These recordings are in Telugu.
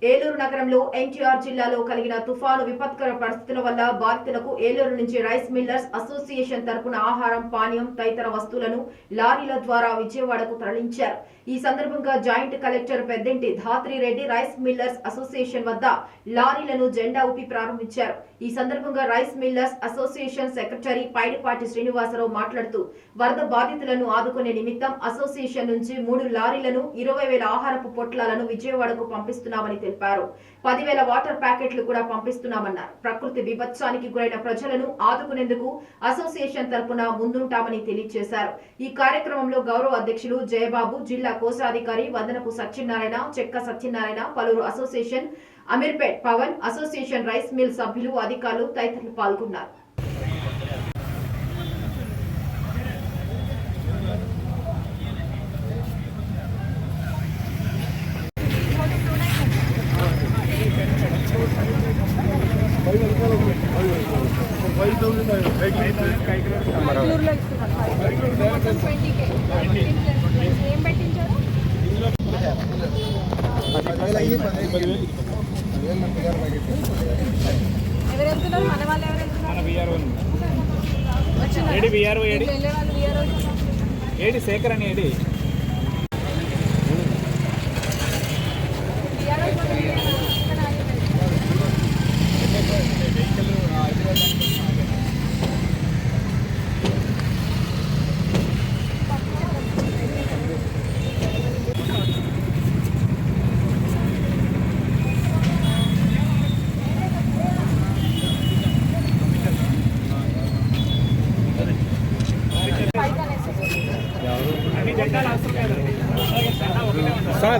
ఏలూరు నగరంలో ఎన్టీఆర్ జిల్లాలో కలిగిన తుఫాను విపత్కర పరిస్థితుల వల్ల బాధితులకు ఏలూరు నుంచి రైస్ మిల్లర్స్ అసోసియేషన్ తరపున ఆహారం, పానీయం తదితర వస్తువులను లారీల ద్వారా విజయవాడకు తరలించారు. ఈ సందర్భంగా joint collector Peddinti Dhatri Reddy rice millers association వద్ద లారీలను జెండా ఊపి ప్రారంభించారు. ఈ సందర్భంగా rice millers association secretary Paidipati Srinivasarao మాట్లాడుతూ వరద బాధితులను ఆదుకునే నిమిత్తం అసోసియేషన్ నుంచి 3 లారీలను 20,000 ఆహారపు పొట్లాలను విజయవాడకు పంపిస్తున్నామని తెలిపారు. 10,000 వాటర్ ప్యాకెట్లు కూడా పంపిస్తున్నామన్నారు. ప్రకృతి విపత్సానికి గురైన ప్రజలను ఆదుకునేందుకు అసోసియేషన్ తరపున ముందుంటామని తెలియజేశారు. ఈ కార్యక్రమంలో గౌరవ అధ్యక్షులు జయబాబు, జిల్లా కోశాధికారి వందనపు సత్యనారాయణ, చెక్క సత్యనారాయణ, పలువురు association Ameerpet Pavan, association rice mill సభ్యులు, అధికారులు తదితరులు పాల్గొన్నారు. ఏడి శేఖర్ అని ఏడి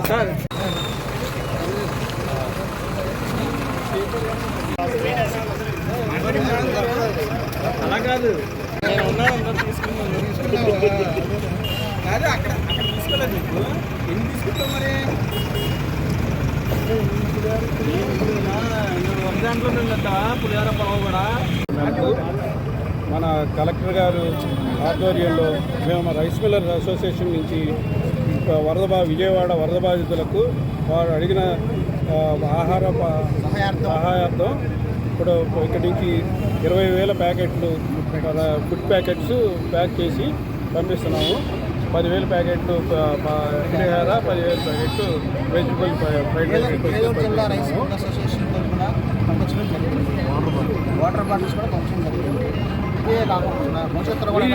సార్ అలా కాదు, నేను ఉన్నాను తీసుకున్నాను కాదు, అక్కడ తీసుకోలేదు. మీకు ఎన్ని తీసుకుంటావు మరి? దాంట్లో పులిహార పావు కూడా మన కలెక్టర్ గారు ఆధ్వర్యంలో మేము రైస్ మిల్లర్ అసోసియేషన్ నుంచి విజయవాడ వరద బాధితులకు వారు అడిగిన ఆహార సహాయార్థం ఇప్పుడు ఇక్కడి నుంచి 20,000 ప్యాకెట్లు ఫుడ్ ప్యాకెట్స్ ప్యాక్ చేసి పంపిస్తున్నాము. 10,000 ప్యాకెట్లు పులిహార, 10,000 ప్యాకెట్లు వెజిటబుల్ ఫ్రైడ్ రైస్ అసోసియేషన్ తరఫున పంపించడం జరిగింది. వాటర్ బాటిల్స్ కూడా పంపించడం జరిగింది. ఇదే కాకుండా భవిష్యత్తులో కూడా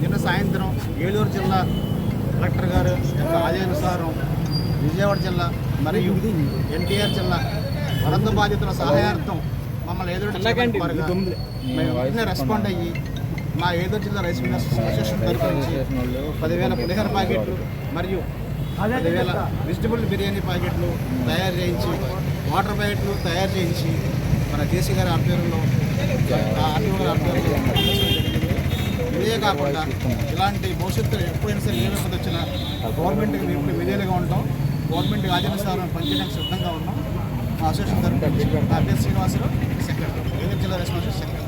నిన్న సాయంత్రం ఏలూరు జిల్లా కలెక్టర్ గారు యొక్క ఆదేశానుసారం విజయవాడ జిల్లా మరియు ఎన్టీఆర్ జిల్లా వరద బాధితుల సహాయార్థం మమ్మల్ని వెంటనే రెస్పాండ్ అయ్యి మా ఏలూరు జిల్లా రైస్ మిల్లర్స్ అసోసియేషన్ తరఫు నుంచి 10,000 పులిహోర ప్యాకెట్లు మరియు 10,000 వెజిటబుల్ బిర్యానీ ప్యాకెట్లు తయారు చేయించి, వాటర్ ప్యాకెట్లు తయారు చేయించి మన జేసీ గారి ఆధ్వర్యంలో, ఆర్టీఓ గారి ఆధ్వర్యంలో. ఇదే కాకుండా ఇలాంటి భవిష్యత్తులో ఎప్పుడైనా సరే ఏ విపత్తు వచ్చినా గవర్నమెంట్కి మేము విధేయులుగా ఉంటాం. గవర్నమెంట్కి ఆదేశాలను పనిచేయడానికి సిద్ధంగా ఉన్నాం. మా అసోసియేషన్ తరఫున నా పేరు శ్రీనివాసరావు, సెక్రటరీ, ఏలూరు జిల్లా రెస్పాన్స్ సెక్రటరీ.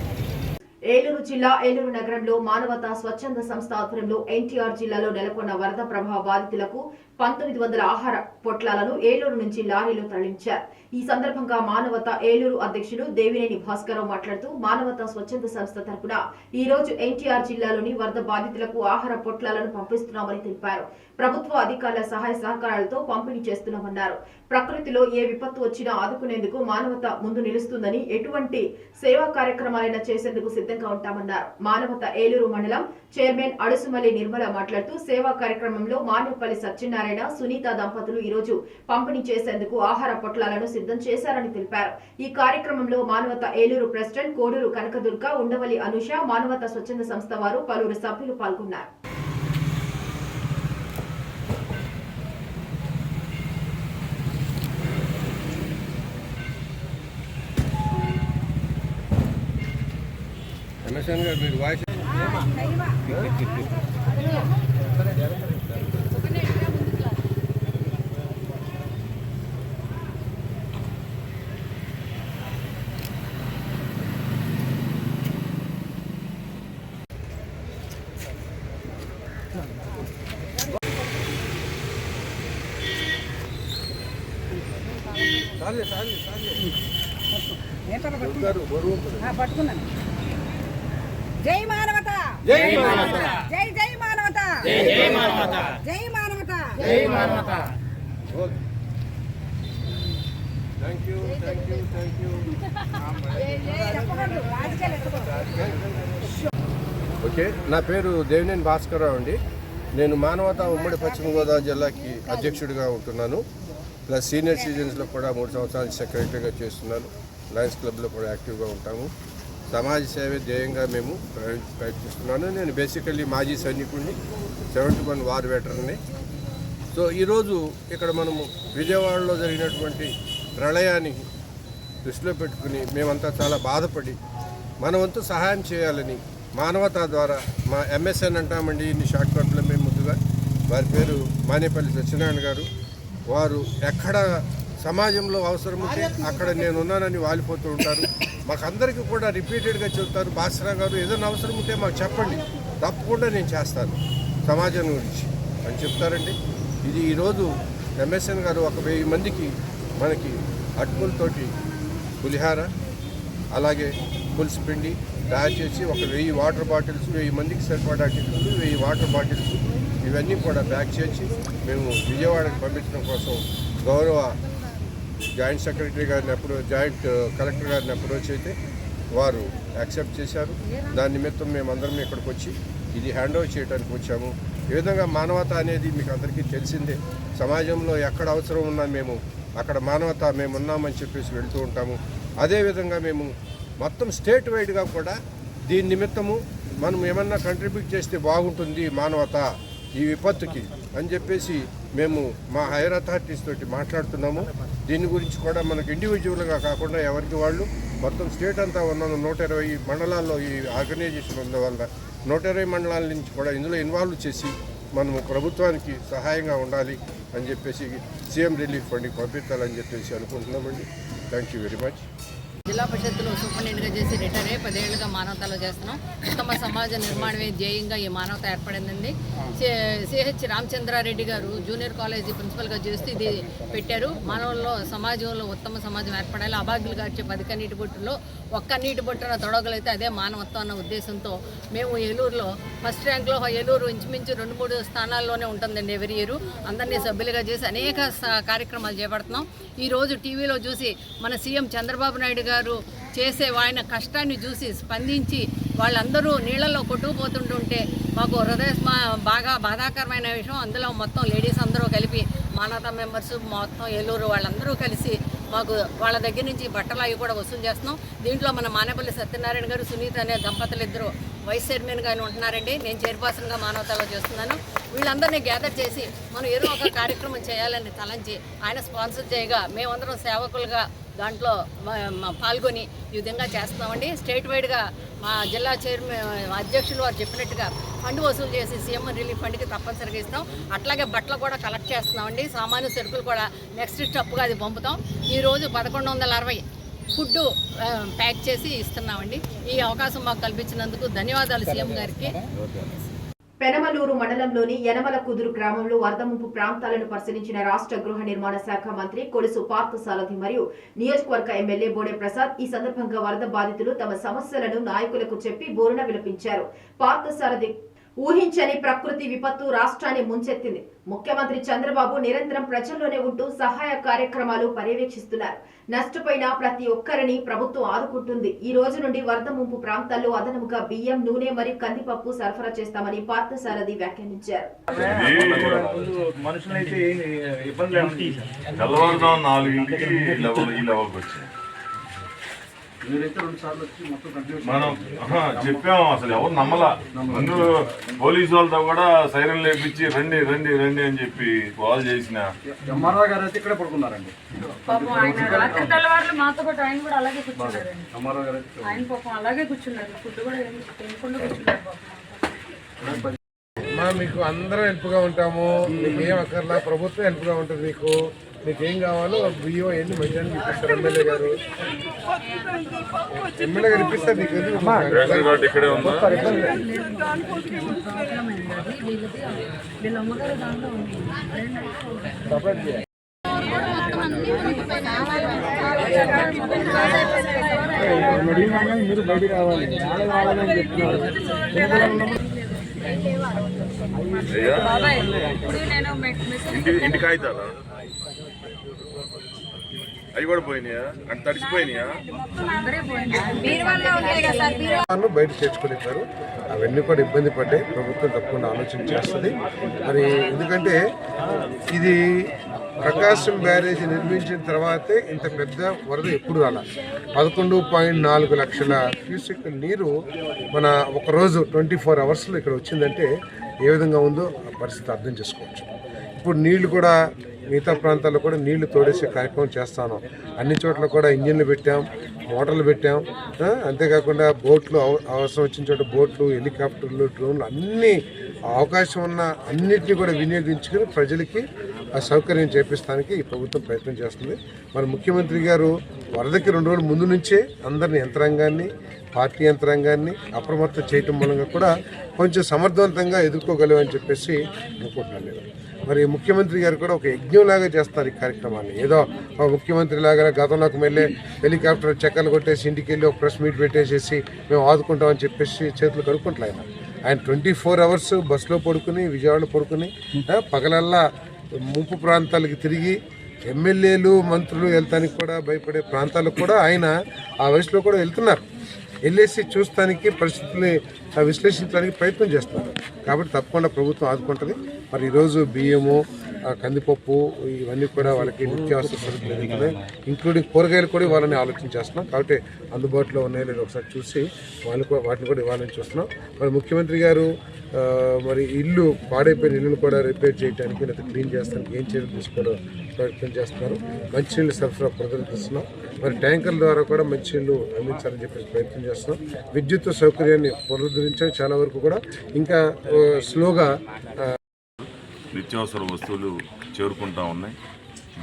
ఏలూరు జిల్లా ఏలూరు నగరంలో మానవతా స్వచ్ఛంద సంస్థ ఆధ్వర్యంలో ఎన్టీఆర్ జిల్లాలో నెలకొన్న వరద ప్రభావ బాధితులకు 1900 ఆహార పొట్లాలను ఏలూరు నుంచి లారీలో తరలించారు. ఈ సందర్భంగా మానవతా ఏలూరు అధ్యక్షులు దేవినేని భాస్కరరావు మాట్లాడుతూ మానవతా స్వచ్ఛంద సంస్థ తరపున ఈ రోజు ఎన్టీఆర్ జిల్లాలోని వరద బాధితులకు ఆహార పొట్లాలను పంపిస్తున్నామని తెలిపారు. ప్రభుత్వ అధికారుల సహాయ సహకారాలతో పంపిణీ చేస్తున్నామన్నారు. ప్రకృతిలో ఏ విపత్తు వచ్చినా ఆదుకునేందుకు మానవత ముందు నిలుస్తుందని, ఎటువంటి సేవా కార్యక్రమాలైనా చేసేందుకు సిద్ధంగా ఉంటామన్నారు. మానవత ఏలూరు మండలం చైర్మన్ అడుసుమల్లి నిర్మల మాట్లాడుతూ సేవా కార్యక్రమంలో మానేపల్లి సత్యనారాయణ, సునీత దంపతులు ఈ రోజు పంపిణీ చేసేందుకు ఆహార పొట్లాలను సిద్ధం చేశారని తెలిపారు. ఈ కార్యక్రమంలో మానవత ఏలూరు ప్రెసిడెంట్ కోడూరు కనకదుర్గ, ఉండవల్లి అనుష, మానవత స్వచ్ఛంద సంస్థ వారు, పలువురు సభ్యులు పాల్గొన్నారు. మీరు వాయిస్ పట్టుకున్నాను. జై మానవత, జై మానవత, జై జై మానవత, జై జై మానవత, జై మానవత, జై మానవత. Thank you. చెప్పకూడదు, రాజకీయాలు ఎత్తకూడదు. ఓకే, నా పేరు దేవినేని భాస్కరరావు అండి. నేను మానవత ఉమ్మడి పశ్చిమ గోదావరి జిల్లాకి అధ్యక్షుడిగా ఉంటున్నాను. ప్లస్ సీనియర్ సిటిజన్స్లో కూడా 3 సంవత్సరాలు సెక్రటరీగా చేస్తున్నాను. లయన్స్ క్లబ్లో కూడా యాక్టివ్గా ఉంటాము. సమాజ సేవ ధ్యేయంగా మేము ప్రయత్నిస్తున్నాను. నేను బేసికల్లీ మాజీ సైనికుడిని, 71 వార్ వెటరన్ని. సో ఈరోజు ఇక్కడ మనము విజయవాడలో జరిగినటువంటి ప్రళయాన్ని దృష్టిలో పెట్టుకుని మేమంతా చాలా బాధపడి మన వంతు సహాయం చేయాలని మానవతా ద్వారా మా MSN అంటామండి ఇన్ని షార్ట్ కట్లో మేము ముందుగా, వారి పేరు మానేపల్లి సత్యనారాయణ గారు. వారు ఎక్కడ సమాజంలో అవసరం ఉంటే అక్కడ నేను ఉన్నానని వాలిపోతూ ఉంటారు. మాకందరికీ కూడా రిపీటెడ్గా చెబుతారు, భాస్కరరావు గారు ఏదైనా అవసరం ఉంటే మాకు చెప్పండి, తప్పకుండా నేను చేస్తాను సమాజం గురించి అని చెప్తారండి. ఇది ఈరోజు MSN గారు 1000 మందికి మనకి అటుకులతోటి పులిహార, అలాగే పులుసు పిండి తయారు చేసి 1000 వాటర్ బాటిల్స్, 1000 మందికి సరిపడా టిఫిన్లు, 1000 వాటర్ బాటిల్స్ ఇవన్నీ కూడా ప్యాక్ చేసి మేము విజయవాడకు పంపించడం కోసం గౌరవ జాయింట్ సెక్రటరీ గారిని జాయింట్ కలెక్టర్ గారిని అప్రోచ్ అయితే వారు యాక్సెప్ట్ చేశారు. దాని నిమిత్తం మేమందరం ఇక్కడికి వచ్చి ఇది హ్యాండ్ ఓవర్ చేయడానికి వచ్చాము. ఈ విధంగా మానవత అనేది మీకు అందరికీ తెలిసిందే. సమాజంలో ఎక్కడ అవసరం ఉన్నా మేము అక్కడ మానవత మేము ఉన్నామని చెప్పేసి వెళ్తూ ఉంటాము. అదేవిధంగా మేము మొత్తం స్టేట్ వైడ్గా కూడా దీని నిమిత్తము మనం ఏమన్నా కంట్రిబ్యూట్ చేస్తే బాగుంటుంది మానవత ఈ విపత్తుకి అని చెప్పేసి మేము మా హైయర్ అథారిటీస్ తోటి మాట్లాడుతున్నాము. దీని గురించి కూడా మనకు ఇండివిజువల్గా కాకుండా ఎవరికి వాళ్ళు మొత్తం స్టేట్ అంతా ఉన్నాను 120 మండలాల్లో ఈ ఆర్గనైజేషన్ ఉన్నవల్ల 120 మండలాల నుంచి కూడా ఇందులో ఇన్వాల్వ్ చేసి మనము ప్రభుత్వానికి సహాయంగా ఉండాలి అని చెప్పేసి సీఎం రిలీఫ్ ఫండ్కి పంపించాలని చెప్పేసి అనుకుంటున్నామండి. Thank you very much. జిల్లా పరిషత్తులో సూపరింటెండెంట్గా చేసి రిటైర్ అయ్యి 10 ఏళ్ళుగా మానవతలో చేస్తున్నాం. ఉత్తమ సమాజ నిర్మాణమే ధ్యేయంగా ఈ మానవత ఏర్పడిందండి. సిహెచ్ రామచంద్రారెడ్డి గారు జూనియర్ కాలేజీ ప్రిన్సిపల్గా చేస్తూ ఇది పెట్టారు. మానవుల్లో సమాజంలో ఉత్తమ సమాజం ఏర్పడాలి. అభాగ్యులు గార్చే 10 కన్నీటి బొట్టులో ఒక్క నీటి బొట్టున తొడగలైతే అదే మానవత్వం అన్న ఉద్దేశంతో మేము ఏలూరులో ఫస్ట్ ర్యాంక్లో ఏలూరు ఇంచుమించు 2-3 స్థానాల్లోనే ఉంటుందండి ఎవరి ఇయర్. అందరినీ సభ్యులుగా చేసి అనేక కార్యక్రమాలు చేపడుతున్నాం. ఈరోజు టీవీలో చూసి మన సీఎం చంద్రబాబు నాయుడు గారు చేసే ఆయన కష్టాన్ని చూసి స్పందించి వాళ్ళందరూ నీళ్ళల్లో కొట్టుకుపోతుంటుంటే మాకు బాగా బాధాకరమైన విషయం. అందులో మొత్తం లేడీస్ అందరూ కలిపి మానవతా మెంబర్స్ మొత్తం ఏలూరు వాళ్ళందరూ కలిసి మాకు వాళ్ళ దగ్గర నుంచి బట్టలు అవి కూడా వసూలు చేస్తున్నాం. దీంట్లో మన మానేపల్లి సత్యనారాయణ గారు, సునీత అనే దంపతులు ఇద్దరు వైస్ చైర్మన్గా ఉంటున్నారండి. నేను చైర్పర్సన్గా మానవతలో చేస్తున్నాను. వీళ్ళందరినీ గ్యాదర్ చేసి మనం ఏదో ఒక కార్యక్రమం చేయాలని తలంచి ఆయన స్పాన్సర్ చేయగా మేమందరం సేవకులుగా దాంట్లో పాల్గొని ఈ విధంగా చేస్తున్నామండి. స్టేట్ వైడ్గా మా జిల్లా చైర్మన్ అధ్యక్షులు వారు చెప్పినట్టుగా ఫండ్ వసూలు చేసి సీఎం రిలీఫ్ ఫండ్కి తప్పనిసరిగా ఇస్తాం. అట్లాగే బట్టలు కూడా కలెక్ట్ చేస్తున్నామండి. సామాన్య సరుకులు కూడా నెక్స్ట్ స్టెప్గా అది పంపుతాం. ఈరోజు 1160 ఫుడ్ ప్యాక్ చేసి ఇస్తున్నామండి. ఈ అవకాశం మాకు కల్పించినందుకు ధన్యవాదాలు సీఎం గారికి. పెనమలూరు మండలంలోని యనమల కుదురు గ్రామంలో వరద ముంపు ప్రాంతాలను పరిశీలించిన రాష్ట్ర గృహ నిర్మాణ శాఖ మంత్రి కొలుసు పార్థసారథి మరియు నియోజకవర్గ ఎమ్మెల్యే బోడే ప్రసాద్ ఈ సందర్భంగా వరద బాధితులు తమ సమస్యలను నాయకులకు చెప్పి బోరున విలపించారు. పార్థసారథి ఊహించని ప్రకృతి విపత్తు రాష్ట్రాన్ని ముంచెత్తింది. ముఖ్యమంత్రి చంద్రబాబు నిరంతరం ప్రజల్లోనే ఉంటూ సహాయ కార్యక్రమాలు పర్యవేక్షిస్తున్నారు. నష్టపోయిన ప్రతి ఒక్కరిని ప్రభుత్వం ఆదుకుంటుంది. ఈ రోజు నుండి వరద ముంపు ప్రాంతాల్లో అదనముగా బియ్యం, నూనె మరియు కందిపప్పు సరఫరా చేస్తామని పార్థసారథి వ్యాఖ్యానించారు. మనం చెప్పాము, అసలు ఎవరు నమ్మలా. ముందు పోలీసు వాళ్ళతో కూడా సైరన్ లేపించి రండి రండి రండి అని చెప్పి కాల్ చేసిన ఎంఆర్ఓ గారు అయితే ఇక్కడ పడుకున్నారండి. రాత్రి తెల్లవారులు మాతో పాటు ఆయన కూడా అలాగే కూర్చున్నారండి. ఆయన పాపం అలాగే కూర్చున్నారు. ఫుడ్ కూడా తినకుండా కూర్చున్నారు. మీకు అందరం హెల్ప్గా ఉంటాము. మీకు ఏం అక్కర్లా, ప్రభుత్వం హెల్ప్గా ఉంటుంది. మీకు ఏం కావాలో బియ్యం ఎన్ని మంచిగా ఇప్పిస్తారు. ఎమ్మెల్యే గారు ఇప్పిస్తారు. నీకు ఇక్కడే ఉందా? వీళ్ళ అమ్మగారు దాంట్లో ఉంది. మీరు బయటికి రావాలి వాళ్ళని చెప్తున్నారు. ఇంటి కాగితాలా అవి కూడా పోయినాయా అంటే తడిసిపోయినాయా? బయట చేర్చుకునేస్తారు. అవన్నీ కూడా ఇబ్బంది పడ్డాయి. ప్రభుత్వం తప్పకుండా ఆలోచన చేస్తుంది. మరి ఎందుకంటే ఇది ప్రకాశం బ్యారేజీ నిర్మించిన తర్వాతే ఇంత పెద్ద వరద ఎప్పుడు రాలా. 11.4 లక్షల క్యూసెక్ నీరు మన ఒకరోజు 24 అవర్స్లో ఇక్కడ వచ్చిందంటే ఏ విధంగా ఉందో ఆ పరిస్థితి అర్థం చేసుకోవచ్చు. ఇప్పుడు నీళ్లు కూడా మిగతా ప్రాంతాల్లో కూడా నీళ్లు తోడేసే కార్యక్రమం చేస్తాను. అన్ని చోట్ల కూడా ఇంజిన్లు పెట్టాం, మోటార్లు పెట్టాం. అంతేకాకుండా బోట్లు అవసరం వచ్చిన చోట బోట్లు, హెలికాప్టర్లు, డ్రోన్లు అన్ని అవకాశం ఉన్న అన్నిటినీ కూడా వినియోగించుకుని ప్రజలకి ఆ సౌకర్యం చేపిస్తానికి ఈ ప్రభుత్వం ప్రయత్నం చేస్తుంది. మరి ముఖ్యమంత్రి గారు వరదకి 2 రోజుల ముందు నుంచే అందరిని యంత్రాంగాన్ని, పార్టీ యంత్రాంగాన్ని అప్రమత్తం చేయటం మూలంగా కూడా కొంచెం సమర్థవంతంగా ఎదుర్కోగలమని చెప్పేసి అనుకుంటున్నాను నేను. మరి ముఖ్యమంత్రి గారు కూడా ఒక యజ్ఞంలాగా చేస్తారు ఈ కార్యక్రమాన్ని. ఏదో ముఖ్యమంత్రి లాగా గతంలోకి వెళ్ళే హెలికాప్టర్ చక్కర్లు కొట్టేసి ఇంటికి వెళ్ళి ఒక ప్రెస్ మీట్ పెట్టేసేసి మేము ఆదుకుంటామని చెప్పేసి చేతులు కడుక్కుంటలే. ఆయన 24 అవర్స్ బస్సులో పడుకుని, విజయవాడలో పడుకుని, పగలల్లా ముంపు ప్రాంతాలకు తిరిగి ఎమ్మెల్యేలు, మంత్రులు వెళ్తానికి కూడా భయపడే ప్రాంతాలకు కూడా ఆయన ఆ వయసులో కూడా వెళ్తున్నారు. వెళ్ళేసి చూస్తానికి, పరిస్థితుల్ని విశ్లేషించడానికి ప్రయత్నం చేస్తున్నారు. కాబట్టి తప్పకుండా ప్రభుత్వం ఆదుకుంటుంది. మరి ఈరోజు బియ్యము, కందిపప్పు ఇవన్నీ కూడా వాళ్ళకి నిత్యావసర సరుకులు ఎదుగుతున్నాయి. ఇంక్లూడింగ్ కూరగాయలు కూడా వాళ్ళని ఆలోచన చేస్తున్నాం. కాబట్టి అందుబాటులో ఉన్నాయో లేదో ఒకసారి చూసి వాటిని కూడా ఇవ్వాలని చూస్తున్నాం. మరి ముఖ్యమంత్రి గారు మరి ఇల్లు పాడైపోయిన ఇల్లును కూడా రిపేర్ చేయడానికి, లేదా క్లీన్ చేస్తానికి ఏం చర్యలు తీసుకోవడం ప్రయత్నం చేస్తున్నారు. మంచినీళ్ళు సరఫరా పునరుద్ధరిస్తున్నాం. మరి ట్యాంకర్ల ద్వారా కూడా మంచినీళ్ళు అందించాలని చెప్పేసి ప్రయత్నం చేస్తున్నాం. విద్యుత్ సౌకర్యాన్ని పునరుద్ధరించడం చాలా వరకు కూడా ఇంకా స్లోగా నిత్యావసర వస్తువులు చేరుకుంటా ఉన్నాయి.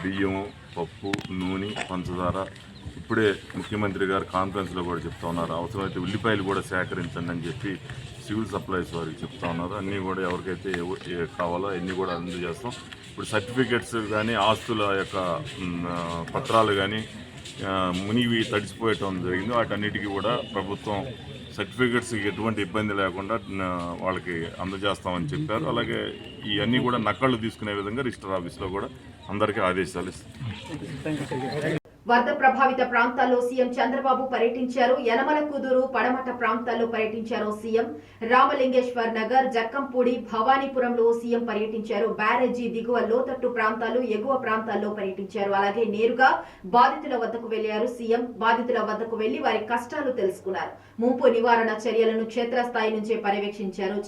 బియ్యము, పప్పు, నూనె, పంచదార. ఇప్పుడే ముఖ్యమంత్రి గారు కాన్ఫరెన్స్లో కూడా చెప్తా ఉన్నారు, అవసరమైతే ఉల్లిపాయలు కూడా సేకరించండి అని చెప్పి సివిల్ సప్లైస్ వారికి చెప్తా ఉన్నారు. అన్నీ కూడా ఎవరికైతే కావాలో అన్నీ కూడా అందజేస్తాం. ఇప్పుడు సర్టిఫికెట్స్ కానీ, ఆస్తుల యొక్క పత్రాలు కానీ మునివి తడిసిపోయటం జరిగింది. వాటన్నిటికీ కూడా ప్రభుత్వం సర్టిఫికెట్స్కి ఎటువంటి ఇబ్బంది లేకుండా వాళ్ళకి అందజేస్తామని చెప్పారు. అలాగే ఇవన్నీ కూడా నకళ్ళు తీసుకునే విధంగా రిజిస్టర్ ఆఫీస్లో కూడా అందరికీ ఆదేశాలు ఇస్తాం. వరద ప్రభావిత ప్రాంతాల్లో సీఎం చంద్రబాబు పర్యటించారు. యనమల కుదురు, పడమట ప్రాంతాల్లో పర్యటించారు సీఎం. రామలింగేశ్వర్ నగర్, జక్కంపూడి, భవానీపురంలో సీఎం పర్యటించారు. బ్యారేజీ దిగువ లోతట్టు ప్రాంతాలు, ఎగువ ప్రాంతాల్లో పర్యటించారు. అలాగే నేరుగా బాధితుల వద్దకు వెళ్లారు సీఎం. బాధితుల వద్దకు వెళ్లి వారి కష్టాలు తెలుసుకున్నారు. ముంపు నివారణ చర్యలను క్షేత్రస్థాయి నుంచే పర్యవేక్షించారు.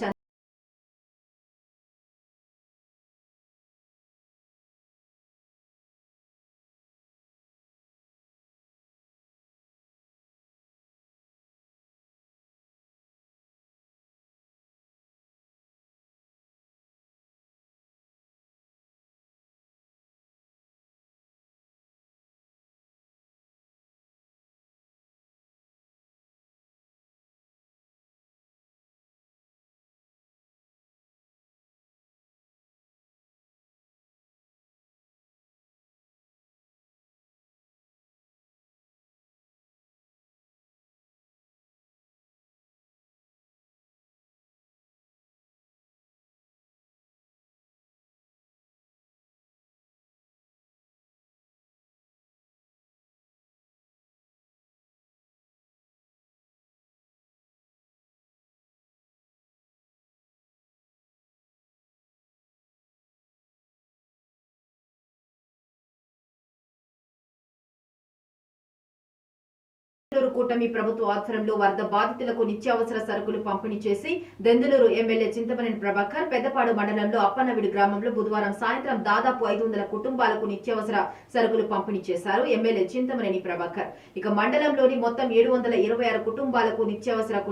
దెందులూరు కూటమి ప్రభుత్వ ఆధ్వర్యంలో వరద బాధితులకు నిత్యావసర సరుకులు పంపిణీ చేసి దెందులూరు ఎమ్మెల్యే చింతమనేని ప్రభాకర్ పెద్దపాడు మండలంలో అప్పన్నవిడి గ్రామంలో బుధవారం సాయంత్రం దాదాపు 500 కుటుంబాలకు నిత్యావసర సరుకులు పంపిణీ చేశారు ఎమ్మెల్యే చింతమనేని ప్రభాకర్. ఇక మండలంలోని మొత్తం 726 కుటుంబాలకు నిత్యావసర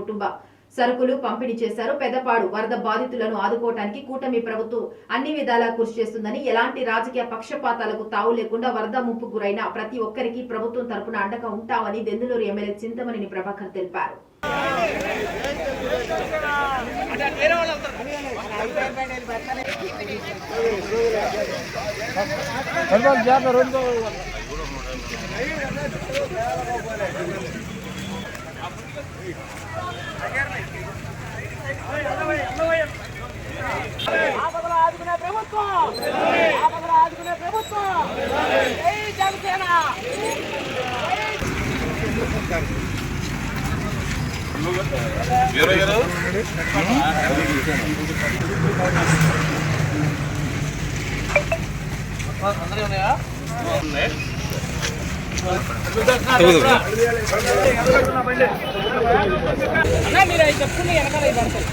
సరుకులు పంపిణీ చేశారు. పెద్దపాడు వరద బాధితులను ఆదుకోవడానికి కూటమి ప్రభుత్వం అన్ని విధాలా కృషి చేస్తుందని, ఎలాంటి రాజకీయ పక్షపాతాలకు తావు లేకుండా వరద ముప్పు గురైన ప్రతి ఒక్కరికి ప్రభుత్వం తరపున అండగా ఉంటామని దెందులూరు ఎమ్మెల్యే చింతమనేని ప్రభాకర్ తెలిపారు. ఆదుకునే ప్రభుత్వం, ఆదుకునే ప్రభుత్వం. జై జనసేన. అందరూ ఉన్నాయా? మీరు అవి చెప్పుకుని వెనకాల పడతాయి.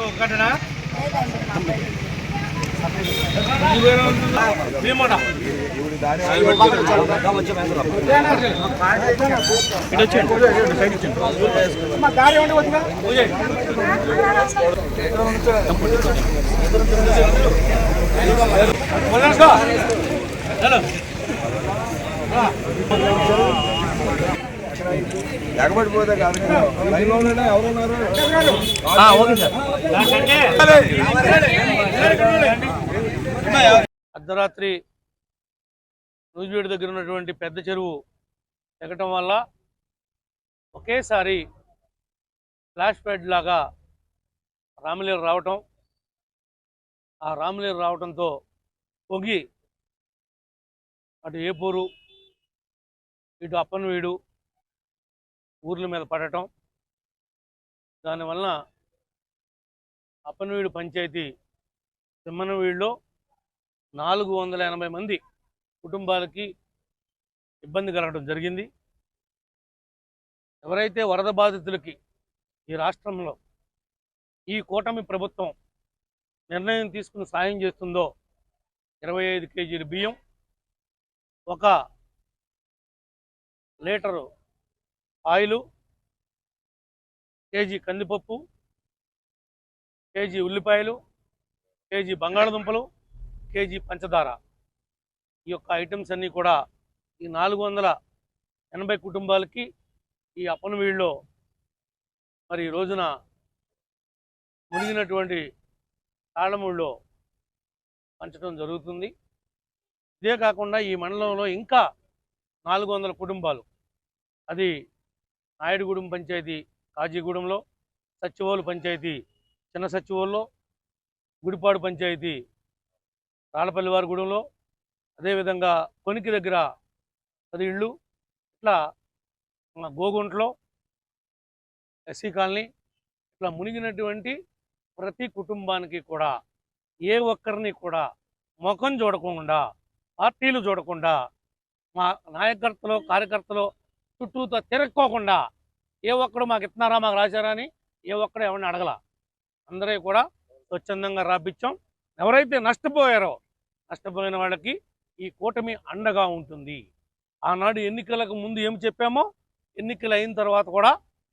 ఒకటనా దారి ఉండి వచ్చిందా ఎగబడిపోతే కాదు ఎవరున్నారు? అర్ధరాత్రి నూజివీడు దగ్గర ఉన్నటువంటి పెద్ద చెరువు ఎగటం వల్ల ఒకేసారి ఫ్లాష్ ఫ్లడ్ లాగా రామలీల రావటం, ఆ రామలీల రావటంతో పొంగి అటు ఏపూరు ఇటు అప్పనవీడు ఊర్ల మీద పడటం, దానివలన అప్పనవీడు పంచాయతీ తిమ్మనవీడులో 480 మంది కుటుంబాలకి ఇబ్బంది కలగడం జరిగింది. ఎవరైతే వరద బాధితులకి ఈ రాష్ట్రంలో ఈ కూటమి ప్రభుత్వం నిర్ణయం తీసుకుని సాయం చేస్తుందో 25 కేజీల బియ్యం, 1 లీటరు ఆయిలు, కేజీ కందిపప్పు, కేజీ ఉల్లిపాయలు, కేజీ బంగాళదుంపలు, కేజీ పంచదార, ఈ యొక్క ఐటమ్స్ అన్నీ కూడా ఈ 480 కుటుంబాలకి ఈ అప్పనవీడులో మరి ఈ రోజున మునిగినటువంటి తాళమూడిలో పంచడం జరుగుతుంది. ఇదే కాకుండా ఈ మండలంలో ఇంకా 400 కుటుంబాలు, అది నాయుడుగూడెం పంచాయతీ కాజీగూడెంలో, సచ్చివోలు పంచాయతీ చిన్న సచ్చివోలులో, గుడిపాడు పంచాయతీ రాళ్ళపల్లివారిగూడెంలో, అదేవిధంగా కొనికి దగ్గర 10 ఇళ్ళు, ఇట్లా గోగుంట్లో ఎస్సీ కాలనీ, ఇట్లా మునిగినటువంటి ప్రతి కుటుంబానికి కూడా ఏ ఒక్కరిని కూడా ముఖం చూడకుండా, పార్టీలు చూడకుండా, మా నాయకర్తలు కార్యకర్తలు చుట్టూతో తిరక్కోకుండా ఏ ఒక్కడు మాకు ఇస్తున్నారా మాకు రాశారా అని ఏ ఒక్కడు ఎవరిని అడగల. అందరూ కూడా స్వచ్ఛందంగా రాపించాం. ఎవరైతే నష్టపోయారో నష్టపోయిన వాళ్ళకి ఈ కూటమి అండగా ఉంటుంది. ఆనాడు ఎన్నికలకు ముందు ఏం చెప్పామో ఎన్నికలు అయిన తర్వాత కూడా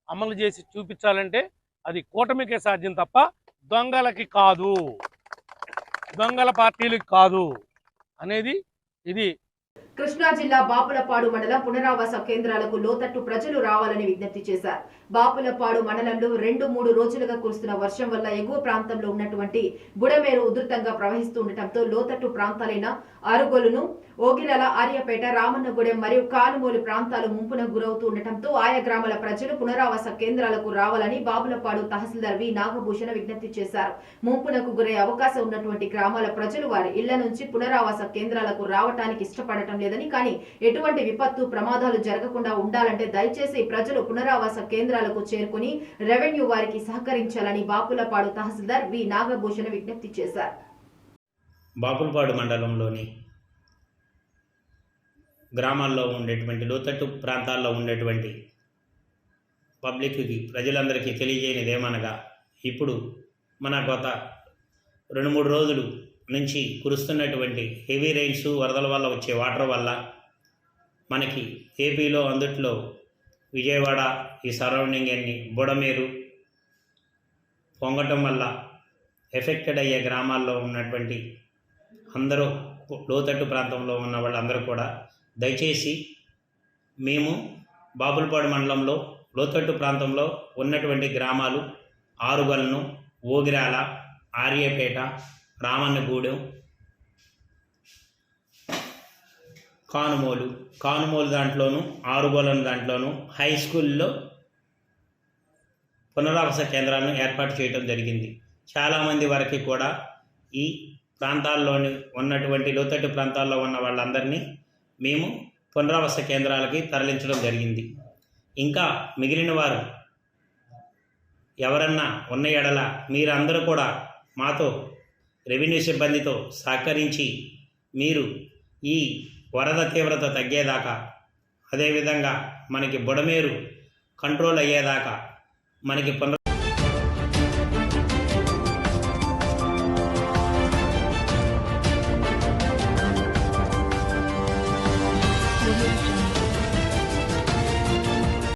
అమలు చేసి చూపించాలంటే అది కూటమికే సాధ్యం తప్ప దొంగలకి కాదు, దొంగల పార్టీలకి కాదు అనేది ఇది. కృష్ణా జిల్లా బాపులపాడు మండలం పునరావాస కేంద్రాలకు లోతట్టు ప్రజలు రావాలని విజ్ఞప్తి చేశారు. బాపులపాడు మండలంలో 2-3 రోజులుగా కురుస్తున్న వర్షం వల్ల ఎగువ ప్రాంతంలో ఉన్నటువంటి బుడమేరు ఉధృతంగా ప్రవహిస్తూ ఉండటంతో లోతట్టు ప్రాంతాలైన అరుగొలును, ఓగిరాల, ఆర్యపేట, రామన్నగూడెం మరియు కానుమూలు ప్రాంతాలు ముంపునకు గురవుతూ ఉండటంతో ఆయా గ్రామాల ప్రజలు పునరావాస కేంద్రాలకు రావాలని బాపులపాడు తహసీల్దార్ వి నాగభూషణ విజ్ఞప్తి చేశారు. ముంపునకు గురయ్యే అవకాశం ఉన్నటువంటి గ్రామాల ప్రజలు వారి ఇళ్ల నుంచి పునరావాస కేంద్రాలకు రావటానికి ఇష్టపడటం లేదని, కానీ ఎటువంటి విపత్తు ప్రమాదాలు జరగకుండా ఉండాలంటే దయచేసి ప్రజలు పునరావాస కేంద్రాలకు చేరుకుని రెవెన్యూ వారికి సహకరించాలని బాపులపాడు తహసీల్దార్ వి నాగభూషణ విజ్ఞప్తి చేశారు. బాపులపాడు మండలంలోని గ్రామాల్లో ఉండేటువంటి లోతట్టు ప్రాంతాల్లో ఉండేటువంటి పబ్లిక్కి ప్రజలందరికీ తెలియజేయనిది ఏమనగా, ఇప్పుడు మన గత 2-3 రోజులు నుంచి కురుస్తున్నటువంటి హెవీ రైన్స్, వరదల వల్ల వచ్చే వాటర్ వల్ల మనకి ఏపీలో అందుట్లో విజయవాడ ఈ సరౌండింగ్ అన్ని బుడమేరు పొంగటం వల్ల ఎఫెక్టెడ్ అయ్యే గ్రామాల్లో ఉన్నటువంటి అందరూ లోతట్టు ప్రాంతంలో ఉన్న వాళ్ళందరూ కూడా దయచేసి మేము బాపులపాడు మండలంలో లోతట్టు ప్రాంతంలో ఉన్నటువంటి గ్రామాలు ఆరుగల్ను, ఓగిరాల, ఆర్యపేట, రామన్నగూడెం, కానుమోలు దాంట్లోనూ, ఆరుగోలం దాంట్లోనూ హై స్కూల్లో పునరావాస కేంద్రాలను ఏర్పాటు చేయడం జరిగింది. చాలామంది వరకు కూడా ఈ ప్రాంతాల్లోని ఉన్నటువంటి లోతట్టు ప్రాంతాల్లో ఉన్న వాళ్ళందరినీ మేము పునరావాస కేంద్రాలకి తరలించడం జరిగింది. ఇంకా మిగిలిన వారు ఎవరన్నా ఉన్న ఎడల మీరందరూ కూడా మాతో రెవెన్యూ సిబ్బందితో సహకరించి మీరు ఈ వరద తీవ్రత తగ్గేదాకా, అదేవిధంగా మనకి బుడమేరు కంట్రోల్ అయ్యేదాకా మనకి